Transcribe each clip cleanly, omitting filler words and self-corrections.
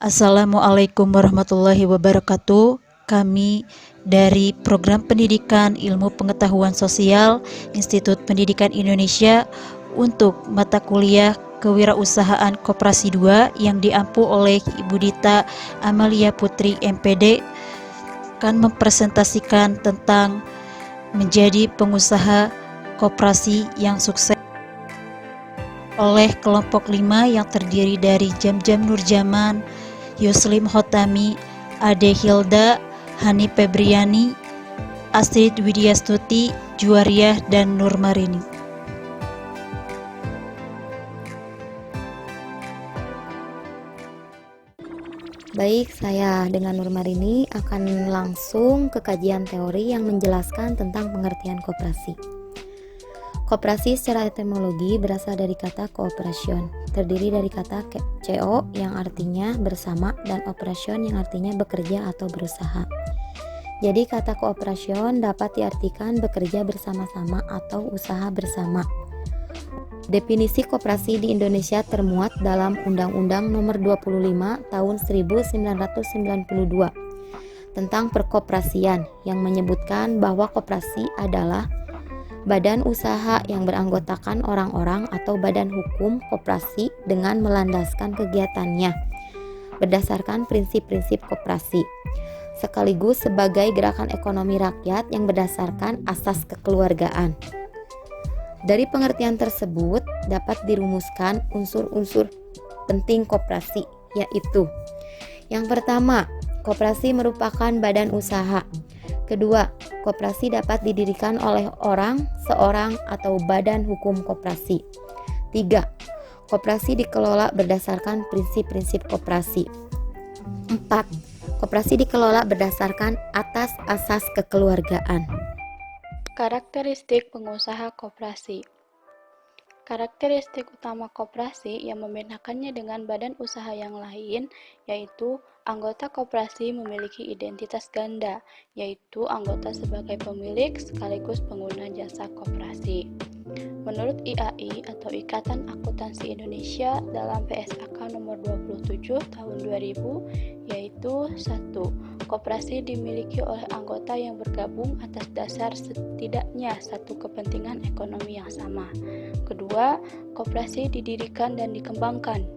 Assalamualaikum warahmatullahi wabarakatuh. Kami dari Program Pendidikan Ilmu Pengetahuan Sosial Institut Pendidikan Indonesia untuk mata kuliah Kewirausahaan Koperasi 2 yang diampu oleh Ibu Dita Amalia Putri MPD akan mempresentasikan tentang menjadi pengusaha koperasi yang sukses oleh kelompok 5 yang terdiri dari Jam-Jam Nurjaman, Yuslim Hotami, Ade Hilda, Hani Febriani, Astrid Widyastuti, Juwariah, dan Nurmarini. Baik, saya dengan Nurmarini akan langsung ke kajian teori yang menjelaskan tentang pengertian koperasi. Koperasi secara etimologi berasal dari kata cooperation, terdiri dari kata co yang artinya bersama dan operation yang artinya bekerja atau berusaha. Jadi kata cooperation dapat diartikan bekerja bersama-sama atau usaha bersama. Definisi koperasi di Indonesia termuat dalam Undang-Undang Nomor 25 Tahun 1992 tentang perkoperasian yang menyebutkan bahwa koperasi adalah badan usaha yang beranggotakan orang-orang atau badan hukum koperasi dengan melandaskan kegiatannya berdasarkan prinsip-prinsip koperasi, sekaligus sebagai gerakan ekonomi rakyat yang berdasarkan asas kekeluargaan. Dari pengertian tersebut dapat dirumuskan unsur-unsur penting koperasi, yaitu: yang pertama, koperasi merupakan badan usaha. Kedua, koperasi dapat didirikan oleh orang, seorang, atau badan hukum koperasi. 3. Koperasi dikelola berdasarkan prinsip-prinsip koperasi. 4. Koperasi dikelola berdasarkan atas asas kekeluargaan. Karakteristik pengusaha koperasi. Karakteristik utama koperasi yang membedakannya dengan badan usaha yang lain yaitu anggota koperasi memiliki identitas ganda, yaitu anggota sebagai pemilik sekaligus pengguna jasa koperasi. Menurut IAI atau Ikatan Akuntansi Indonesia dalam PSAK nomor 27 tahun 2000 yaitu 1. Koperasi dimiliki oleh anggota yang bergabung atas dasar setidaknya satu kepentingan ekonomi yang sama. Kedua, koperasi didirikan dan dikembangkan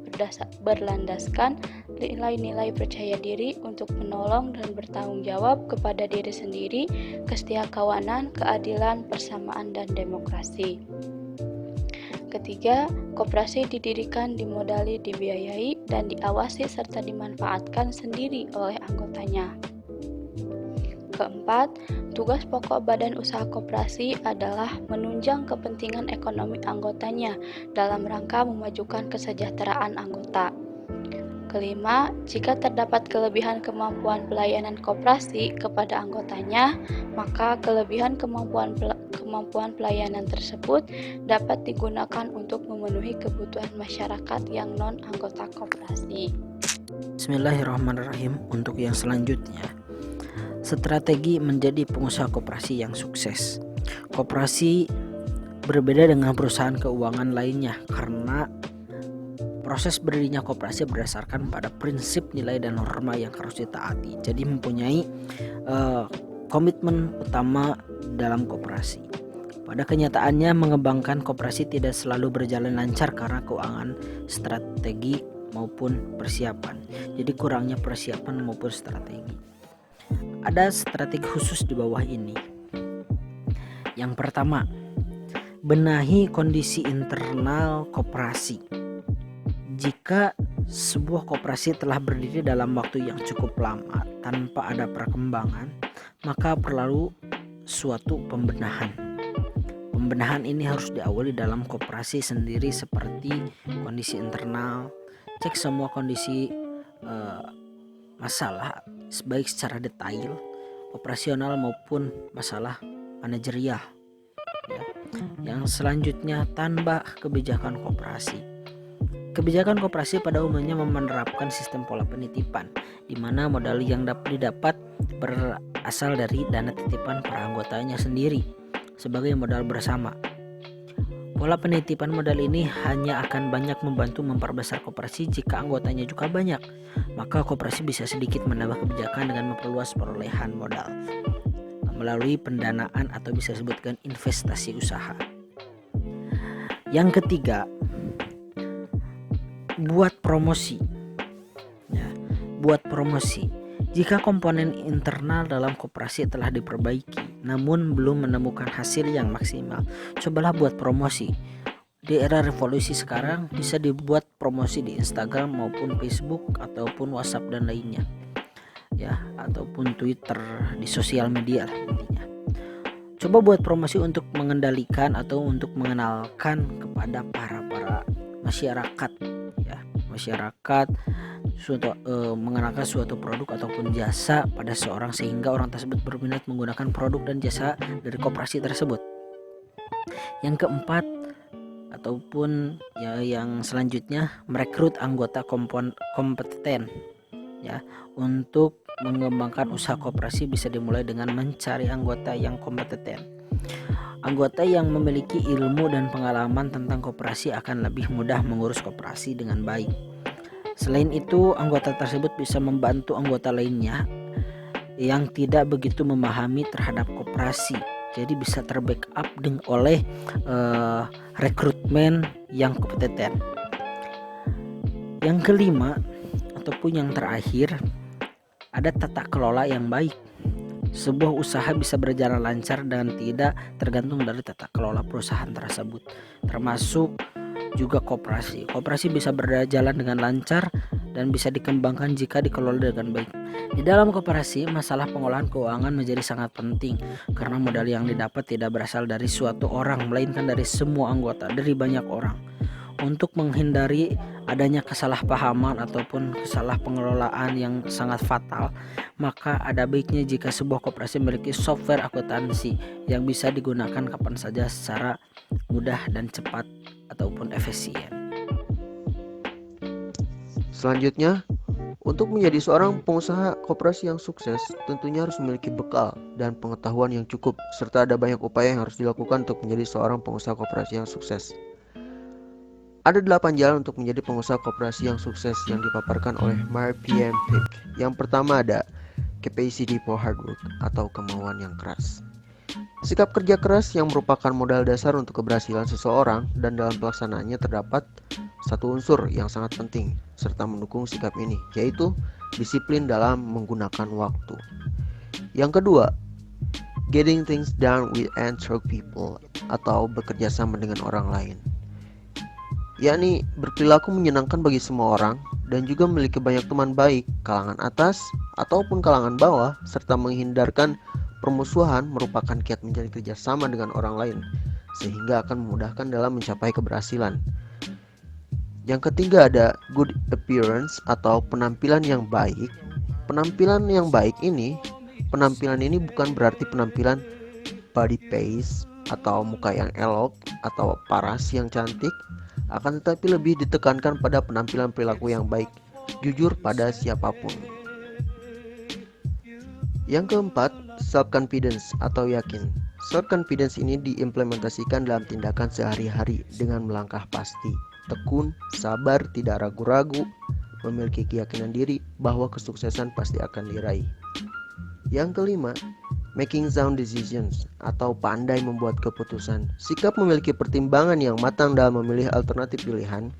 berlandaskan nilai-nilai percaya diri untuk menolong dan bertanggung jawab kepada diri sendiri, kesetiakawanan, keadilan, persamaan, dan demokrasi. Ketiga, koperasi didirikan, dimodali, dibiayai, dan diawasi serta dimanfaatkan sendiri oleh anggotanya. Keempat, tugas pokok badan usaha koperasi adalah menunjang kepentingan ekonomi anggotanya dalam rangka memajukan kesejahteraan anggota. Kelima, jika terdapat kelebihan kemampuan pelayanan koperasi kepada anggotanya, maka kelebihan kemampuan pelayanan tersebut dapat digunakan untuk memenuhi kebutuhan masyarakat yang non-anggota koperasi. Bismillahirrahmanirrahim. Untuk yang selanjutnya, strategi menjadi pengusaha koperasi yang sukses. Koperasi berbeda dengan perusahaan keuangan lainnya karena proses berdirinya koperasi berdasarkan pada prinsip, nilai, dan norma yang harus ditaati. Jadi mempunyai komitmen utama dalam koperasi. Pada kenyataannya, mengembangkan koperasi tidak selalu berjalan lancar karena keuangan, strategi, maupun persiapan. Jadi kurangnya persiapan maupun strategi. Ada strategi khusus di bawah ini. Yang pertama, benahi kondisi internal koperasi. Jika sebuah koperasi telah berdiri dalam waktu yang cukup lama tanpa ada perkembangan, maka perlu suatu pembenahan. Pembenahan ini harus diawali dalam koperasi sendiri seperti kondisi internal, cek semua kondisi masalah baik secara detail, operasional maupun masalah manajerial. Yang selanjutnya, tambah kebijakan koperasi. Kebijakan koperasi pada umumnya menerapkan sistem pola penitipan, di mana modal yang didapat berasal dari dana titipan para anggotanya sendiri sebagai modal bersama. Pola penitipan modal ini hanya akan banyak membantu memperbesar koperasi jika anggotanya juga banyak. Maka koperasi bisa sedikit menambah kebijakan dengan memperluas perolehan modal melalui pendanaan atau bisa disebutkan investasi usaha. Yang ketiga, buat promosi. Ya, buat promosi. Jika komponen internal dalam koperasi telah diperbaiki, namun belum menemukan hasil yang maksimal, cobalah buat promosi. Di era revolusi sekarang bisa dibuat promosi di Instagram maupun Facebook ataupun WhatsApp dan lainnya, ya, ataupun Twitter, di sosial media lah intinya. Coba buat promosi untuk mengendalikan atau untuk mengenalkan kepada para masyarakat, ya, masyarakat mengenalkan suatu produk ataupun jasa pada seorang sehingga orang tersebut berminat menggunakan produk dan jasa dari koperasi tersebut. Yang keempat ataupun ya yang selanjutnya, merekrut anggota kompeten, ya. Untuk mengembangkan usaha koperasi bisa dimulai dengan mencari anggota yang kompeten. Anggota yang memiliki ilmu dan pengalaman tentang koperasi akan lebih mudah mengurus koperasi dengan baik. Selain itu, anggota tersebut bisa membantu anggota lainnya yang tidak begitu memahami terhadap koperasi. Jadi bisa terbackup oleh rekrutmen yang kompeten. Yang kelima ataupun yang terakhir, ada tata kelola yang baik. Sebuah usaha bisa berjalan lancar dan tidak tergantung dari tata kelola perusahaan tersebut, termasuk juga koperasi. Koperasi bisa berjalan dengan lancar dan bisa dikembangkan jika dikelola dengan baik. Di dalam koperasi, masalah pengolahan keuangan menjadi sangat penting karena modal yang didapat tidak berasal dari suatu orang, melainkan dari semua anggota, dari banyak orang. Untuk menghindari adanya kesalahpahaman ataupun kesalah pengelolaan yang sangat fatal, maka ada baiknya jika sebuah koperasi memiliki software akuntansi yang bisa digunakan kapan saja secara mudah dan cepat ataupun efisien. Selanjutnya, untuk menjadi seorang pengusaha koperasi yang sukses, tentunya harus memiliki bekal dan pengetahuan yang cukup, serta ada banyak upaya yang harus dilakukan untuk menjadi seorang pengusaha koperasi yang sukses. Ada 8 jalan untuk menjadi pengusaha koperasi yang sukses yang dipaparkan oleh Mark PM Pick. Yang pertama ada capacity for hard work atau kemauan yang keras. Sikap kerja keras yang merupakan modal dasar untuk keberhasilan seseorang, dan dalam pelaksanaannya terdapat satu unsur yang sangat penting serta mendukung sikap ini, yaitu disiplin dalam menggunakan waktu. Yang kedua, getting things done with other people atau bekerja sama dengan orang lain, yakni berperilaku menyenangkan bagi semua orang dan juga memiliki banyak teman baik, kalangan atas ataupun kalangan bawah, serta menghindarkan permusuhan merupakan kiat menjalin kerjasama dengan orang lain, sehingga akan memudahkan dalam mencapai keberhasilan. Yang ketiga ada good appearance atau penampilan yang baik. Penampilan ini bukan berarti penampilan body face atau muka yang elok atau paras yang cantik, akan tetapi lebih ditekankan pada penampilan perilaku yang baik, jujur pada siapapun. Yang keempat, self-confidence atau yakin. Self-confidence ini diimplementasikan dalam tindakan sehari-hari dengan melangkah pasti, tekun, sabar, tidak ragu-ragu, memiliki keyakinan diri bahwa kesuksesan pasti akan diraih. Yang kelima, making sound decisions atau pandai membuat keputusan. Sikap memiliki pertimbangan yang matang dalam memilih alternatif pilihan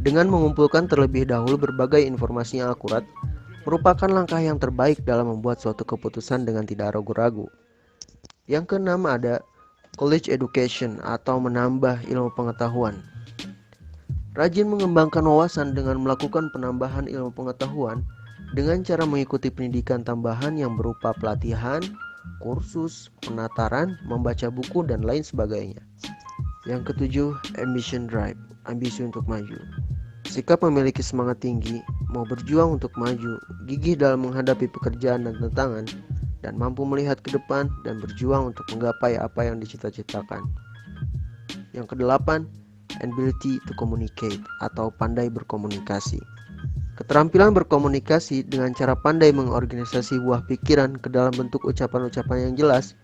dengan mengumpulkan terlebih dahulu berbagai informasi yang akurat merupakan langkah yang terbaik dalam membuat suatu keputusan dengan tidak ragu-ragu. Yang keenam ada college education atau menambah ilmu pengetahuan. Rajin mengembangkan wawasan dengan melakukan penambahan ilmu pengetahuan dengan cara mengikuti pendidikan tambahan yang berupa pelatihan, kursus, penataran, membaca buku, dan lain sebagainya. Yang ketujuh, ambition drive, ambisi untuk maju. Sikap memiliki semangat tinggi, mau berjuang untuk maju, gigih dalam menghadapi pekerjaan dan tantangan, dan mampu melihat ke depan dan berjuang untuk menggapai apa yang dicita-citakan. Yang kedelapan, ability to communicate atau pandai berkomunikasi. Keterampilan berkomunikasi dengan cara pandai mengorganisasi buah pikiran ke dalam bentuk ucapan-ucapan yang jelas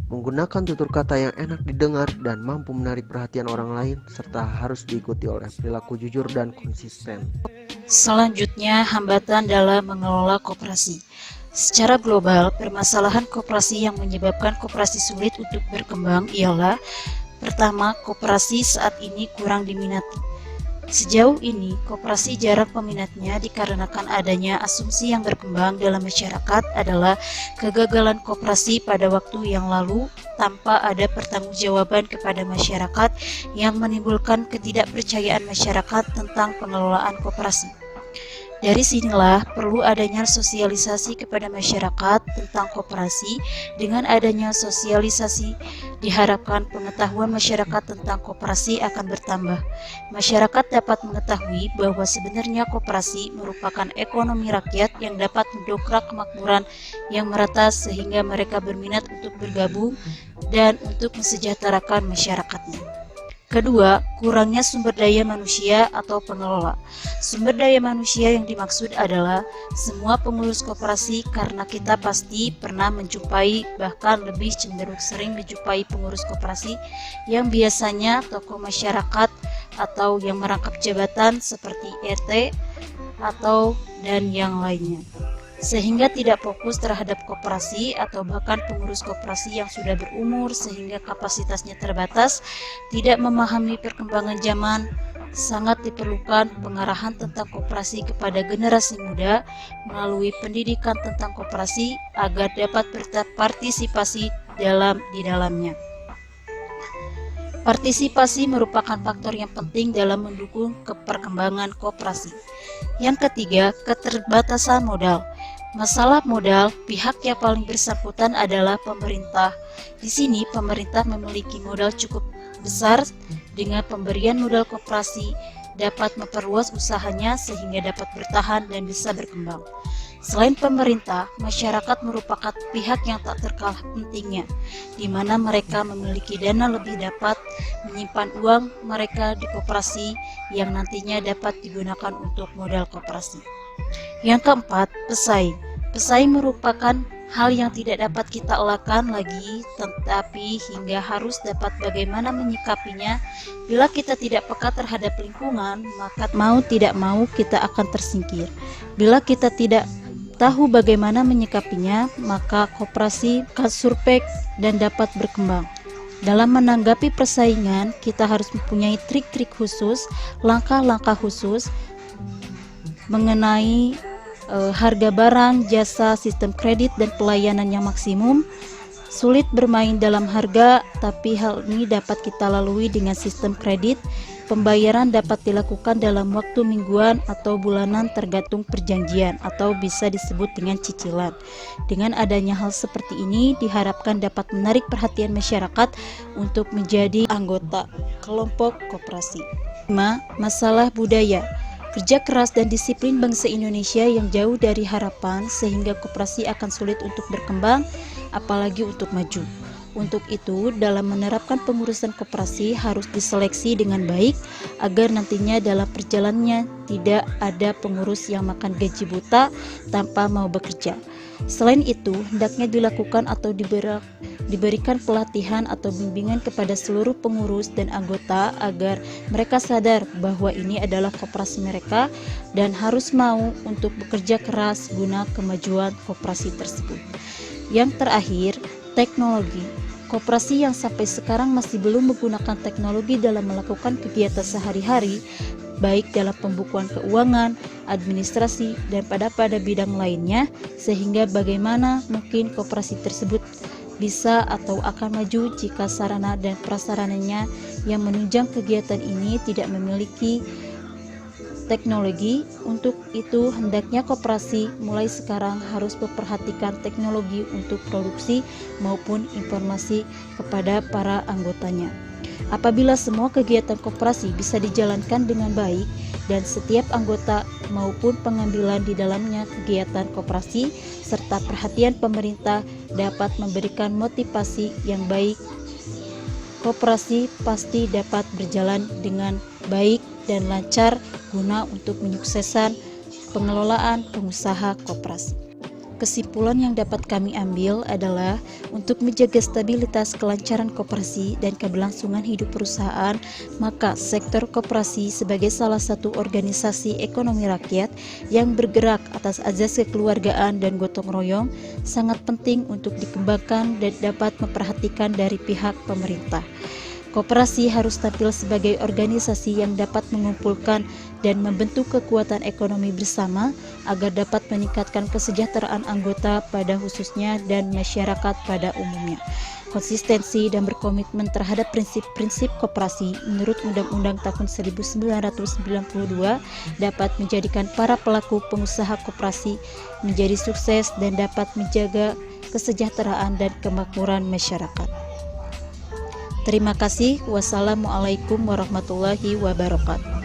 menggunakan tutur kata yang enak didengar dan mampu menarik perhatian orang lain, serta harus diikuti oleh perilaku jujur dan konsisten. Selanjutnya, hambatan dalam mengelola koperasi. Secara global, permasalahan koperasi yang menyebabkan koperasi sulit untuk berkembang ialah: pertama, koperasi saat ini kurang diminati. Sejauh ini, koperasi jarang peminatnya dikarenakan adanya asumsi yang berkembang dalam masyarakat adalah kegagalan koperasi pada waktu yang lalu tanpa ada pertanggungjawaban kepada masyarakat yang menimbulkan ketidakpercayaan masyarakat tentang pengelolaan koperasi. Dari sinilah perlu adanya sosialisasi kepada masyarakat tentang koperasi. Dengan adanya sosialisasi, diharapkan pengetahuan masyarakat tentang koperasi akan bertambah. Masyarakat dapat mengetahui bahwa sebenarnya koperasi merupakan ekonomi rakyat yang dapat mendongkrak kemakmuran yang merata sehingga mereka berminat untuk bergabung dan untuk mensejahterakan masyarakatnya. Kedua, kurangnya sumber daya manusia atau pengelola. Sumber daya manusia yang dimaksud adalah semua pengurus koperasi, karena kita pasti pernah menjumpai, bahkan lebih cenderung sering menjumpai pengurus koperasi yang biasanya tokoh masyarakat atau yang merangkap jabatan seperti RT atau dan yang lainnya, sehingga tidak fokus terhadap koperasi, atau bahkan pengurus koperasi yang sudah berumur sehingga kapasitasnya terbatas, tidak memahami perkembangan zaman. Sangat diperlukan pengarahan tentang koperasi kepada generasi muda melalui pendidikan tentang koperasi agar dapat berpartisipasi di dalamnya. Partisipasi merupakan faktor yang penting dalam mendukung perkembangan koperasi. Yang ketiga, keterbatasan modal. Masalah modal, pihak yang paling bersangkutan adalah pemerintah. Di sini pemerintah memiliki modal cukup besar. Dengan pemberian modal koperasi dapat memperluas usahanya sehingga dapat bertahan dan bisa berkembang. Selain pemerintah, masyarakat merupakan pihak yang tak terkalah pentingnya, di mana mereka memiliki dana lebih dapat menyimpan uang mereka di koperasi yang nantinya dapat digunakan untuk modal koperasi. Yang keempat, pesaing. Pesaing merupakan hal yang tidak dapat kita elakkan lagi, tetapi hingga harus dapat bagaimana menyikapinya. Bila kita tidak peka terhadap lingkungan, maka mau tidak mau kita akan tersingkir. Bila kita tidak tahu bagaimana menyikapinya, maka koperasi akan surpek dan dapat berkembang. Dalam menanggapi persaingan, kita harus mempunyai trik-trik khusus, langkah-langkah khusus mengenai harga barang, jasa, sistem kredit, dan pelayanan yang maksimum. Sulit bermain dalam harga, tapi hal ini dapat kita lalui dengan sistem kredit. Pembayaran dapat dilakukan dalam waktu mingguan atau bulanan tergantung perjanjian, atau bisa disebut dengan cicilan. Dengan adanya hal seperti ini diharapkan dapat menarik perhatian masyarakat untuk menjadi anggota kelompok koperasi. 5. Masalah budaya. Kerja keras dan disiplin bangsa Indonesia yang jauh dari harapan sehingga koperasi akan sulit untuk berkembang, apalagi untuk maju. Untuk itu, dalam menerapkan pengurusan koperasi harus diseleksi dengan baik agar nantinya dalam perjalanannya tidak ada pengurus yang makan gaji buta tanpa mau bekerja. Selain itu, hendaknya dilakukan atau diberikan pelatihan atau bimbingan kepada seluruh pengurus dan anggota agar mereka sadar bahwa ini adalah koperasi mereka dan harus mau untuk bekerja keras guna kemajuan koperasi tersebut. Yang terakhir, teknologi. Koperasi yang sampai sekarang masih belum menggunakan teknologi dalam melakukan kegiatan sehari-hari, baik dalam pembukuan keuangan, administrasi, dan pada bidang lainnya, sehingga bagaimana mungkin koperasi tersebut bisa atau akan maju jika sarana dan prasarananya yang menunjang kegiatan ini tidak memiliki teknologi. Untuk itu, hendaknya koperasi mulai sekarang harus memperhatikan teknologi untuk produksi maupun informasi kepada para anggotanya. Apabila semua kegiatan koperasi bisa dijalankan dengan baik dan setiap anggota maupun pengambilan di dalamnya kegiatan koperasi serta perhatian pemerintah dapat memberikan motivasi yang baik, koperasi pasti dapat berjalan dengan baik dan lancar guna untuk menyukseskan pengelolaan pengusaha koperasi. Kesimpulan yang dapat kami ambil adalah untuk menjaga stabilitas kelancaran koperasi dan keberlangsungan hidup perusahaan, maka sektor koperasi sebagai salah satu organisasi ekonomi rakyat yang bergerak atas azas kekeluargaan dan gotong royong sangat penting untuk dikembangkan dan dapat memperhatikan dari pihak pemerintah. Koperasi harus tampil sebagai organisasi yang dapat mengumpulkan dan membentuk kekuatan ekonomi bersama agar dapat meningkatkan kesejahteraan anggota pada khususnya dan masyarakat pada umumnya. Konsistensi dan berkomitmen terhadap prinsip-prinsip koperasi menurut Undang-Undang tahun 1992 dapat menjadikan para pelaku pengusaha koperasi menjadi sukses dan dapat menjaga kesejahteraan dan kemakmuran masyarakat. Terima kasih. Wassalamualaikum warahmatullahi wabarakatuh.